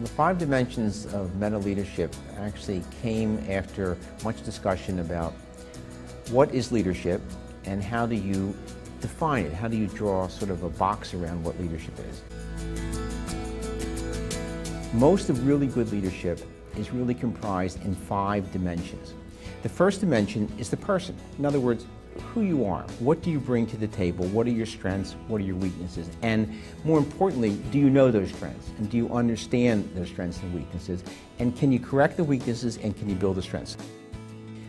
The 5 dimensions of meta leadership actually came after much discussion about what is leadership and how do you define it? How do you draw sort of a box around what leadership is? Most of really good leadership is really comprised in 5 dimensions. The first dimension is the person. In other words, who you are. What do you bring to the table? What are your strengths? What are your weaknesses? And more importantly, do you know those strengths? And do you understand those strengths and weaknesses? And can you correct the weaknesses and can you build the strengths?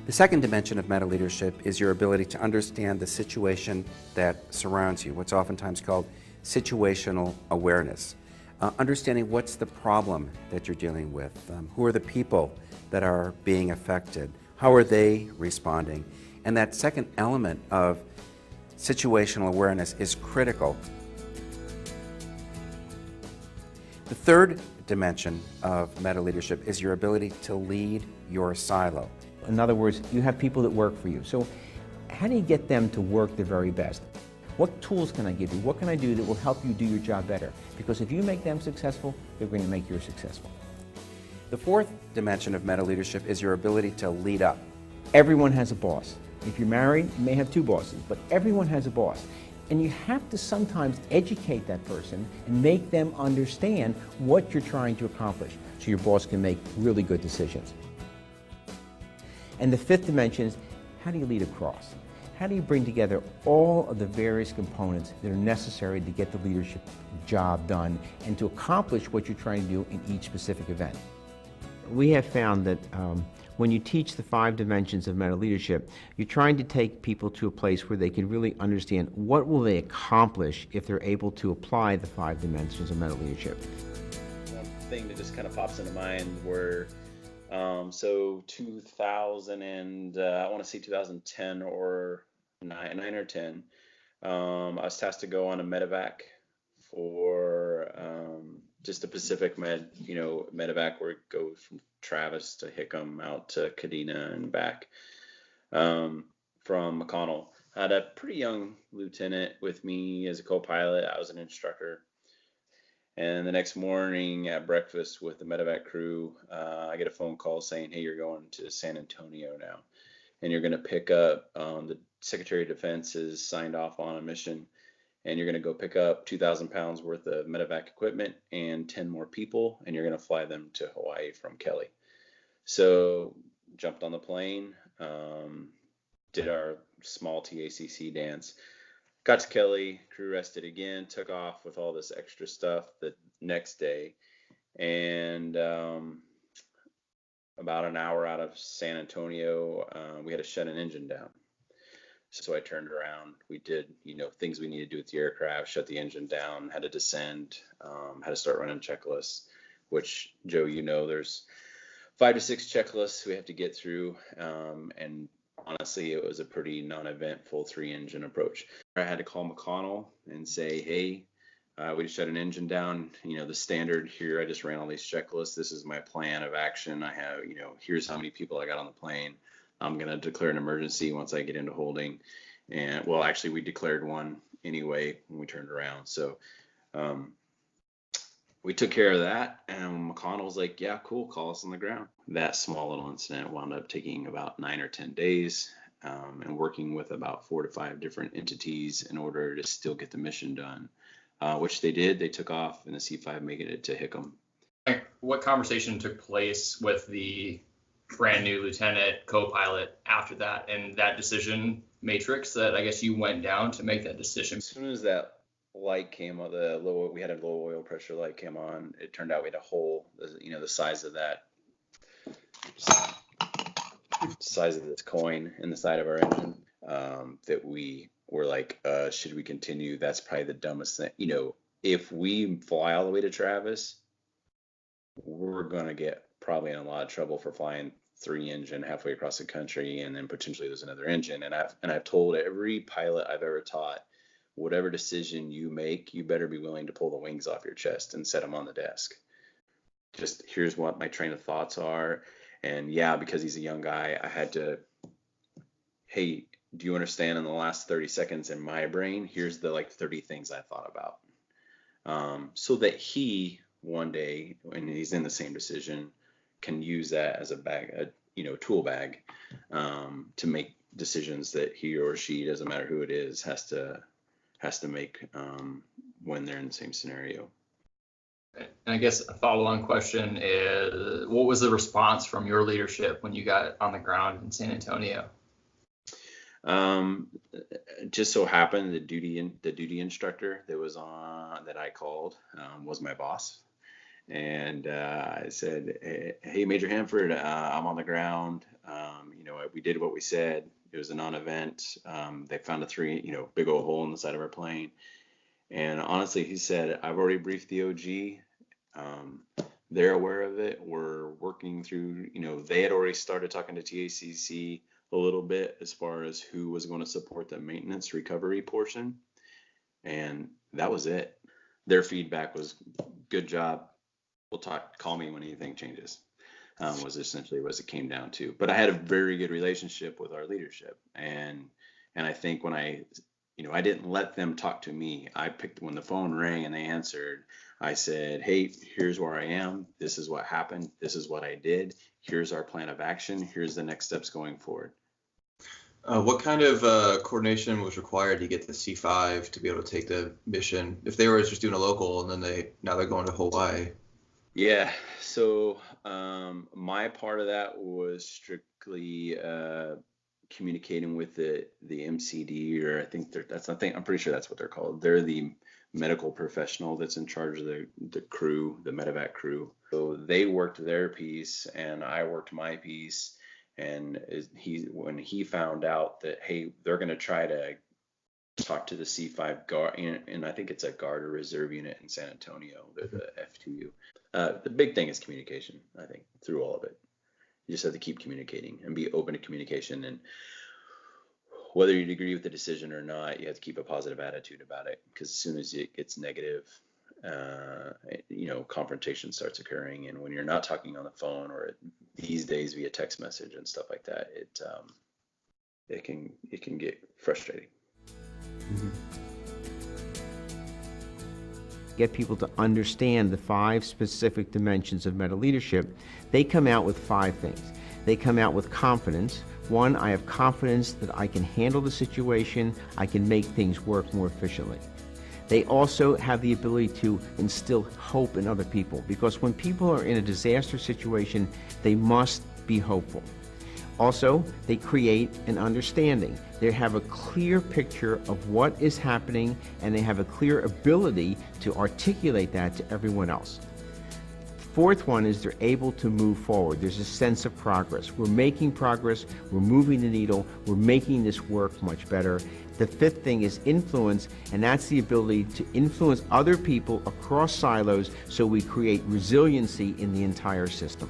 The second dimension of meta leadership is your ability to understand the situation that surrounds you, what's oftentimes called situational awareness. Understanding what's the problem that you're dealing with, who are the people that are being affected, how are they responding? And that second element of situational awareness is critical. The third dimension of meta leadership is your ability to lead your silo. In other words, you have people that work for you. So how do you get them to work their very best? What tools can I give you? What can I do that will help you do your job better? Because if you make them successful, they're going to make you successful. The fourth dimension of meta leadership is your ability to lead up. Everyone has a boss. If you're married, you may have 2 bosses, but everyone has a boss. And you have to sometimes educate that person and make them understand what you're trying to accomplish so your boss can make really good decisions. And the 5th dimension is, how do you lead across? How do you bring together all of the various components that are necessary to get the leadership job done and to accomplish what you're trying to do in each specific event? We have found that when you teach the 5 dimensions of meta leadership, you're trying to take people to a place where they can really understand what will they accomplish if they're able to apply the 5 dimensions of meta leadership. One thing that just kind of pops into mind were, so 2000 and I want to say 2010 or 9 or 10, I was tasked to go on a medevac for just the Pacific medevac where it goes from Travis to Hickam out to Kadena and back from McConnell. I had a pretty young lieutenant with me as a co-pilot. I was an instructor. And the next morning at breakfast with the medevac crew, I get a phone call saying, hey, you're going to San Antonio now. And you're going to pick up, the Secretary of Defense has signed off on a mission. And you're going to go pick up 2,000 pounds worth of medevac equipment and 10 more people, and you're going to fly them to Hawaii from Kelly. So jumped on the plane, did our small TACC dance, got to Kelly, crew rested again, took off with all this extra stuff the next day, and about an hour out of San Antonio, we had to shut an engine down. So I turned around, we did, things we needed to do with the aircraft, shut the engine down, had to descend, had to start running checklists, which, Joe, there's 5 to 6 checklists we have to get through. And honestly, it was a pretty non-eventful 3-engine approach. I had to call McConnell and say, hey, we just shut an engine down. The standard here, I just ran all these checklists. This is my plan of action. I have, here's how many people I got on the plane. I'm going to declare an emergency once I get into holding. And well, actually, we declared one anyway when we turned around. So we took care of that. And McConnell was like, yeah, cool, call us on the ground. That small little incident wound up taking about 9 or 10 days and working with about 4 to 5 different entities in order to still get the mission done, which they did. They took off in the C-5, making it to Hickam. What conversation took place with the brand new lieutenant co-pilot after that and that decision matrix that I guess you went down to make that decision? As soon as that light came on, we had a low oil pressure light came on, it turned out we had a hole, the size of this coin in the side of our engine, that we were like, should we continue? That's probably the dumbest thing. If we fly all the way to Travis, we're going to get probably in a lot of trouble for flying 3-engine halfway across the country, and then potentially there's another engine. And I've told every pilot I've ever taught, whatever decision you make, you better be willing to pull the wings off your chest and set them on the desk. Just here's what my train of thoughts are. And yeah, because he's a young guy, I had to, hey, do you understand in the last 30 seconds in my brain, here's the 30 things I thought about. So that he one day when he's in the same decision can use that as a bag, tool bag, to make decisions that he or she, doesn't matter who it is, has to make when they're in the same scenario. And I guess a follow-on question is, what was the response from your leadership when you got on the ground in San Antonio? Just so happened the duty instructor that I called was my boss, and I said, "Hey, Major Hanford, I'm on the ground. We did what we said. It was a non-event. They found a big old hole in the side of our plane." And honestly, he said, "I've already briefed the OG. They're aware of it. We're working through, they had already started talking to TACC a little bit as far as who was going to support the maintenance recovery portion. And that was it. Their feedback was, good job. We'll call me when anything changes," was essentially what it came down to. But I had a very good relationship with our leadership. And I think when I didn't let them talk to me. When the phone rang and they answered, I said, "Hey, here's where I am. This is what happened. This is what I did. Here's our plan of action. Here's the next steps going forward." What kind of coordination was required to get the C5 to be able to take the mission? If they were just doing a local and then now they're going to Hawaii. Yeah. So my part of that was strictly communicating with the MCD, or I'm pretty sure that's what they're called. They're the medical professional that's in charge of the crew, the medevac crew. So they worked their piece and I worked my piece. And when he found out that, hey, they're going to try to talk to the C5 guard, and I think it's a guard or reserve unit in San Antonio, they're the F2U. The big thing is communication, I think, through all of it. You just have to keep communicating and be open to communication. And whether you agree with the decision or not, you have to keep a positive attitude about it, because as soon as it gets negative, confrontation starts occurring. And when you're not talking on the phone or these days via text message and stuff like that, it can get frustrating. Mm-hmm. Get people to understand the 5 specific dimensions of meta leadership. They come out with 5 things. They come out with confidence. 1, I have confidence that I can handle the situation, I can make things work more efficiently. They also have the ability to instill hope in other people, because when people are in a disaster situation, they must be hopeful. Also, they create an understanding. They have a clear picture of what is happening, and they have a clear ability to articulate that to everyone else. 4th one is they're able to move forward. There's a sense of progress. We're making progress, we're moving the needle, we're making this work much better. The 5th thing is influence, and that's the ability to influence other people across silos so we create resiliency in the entire system.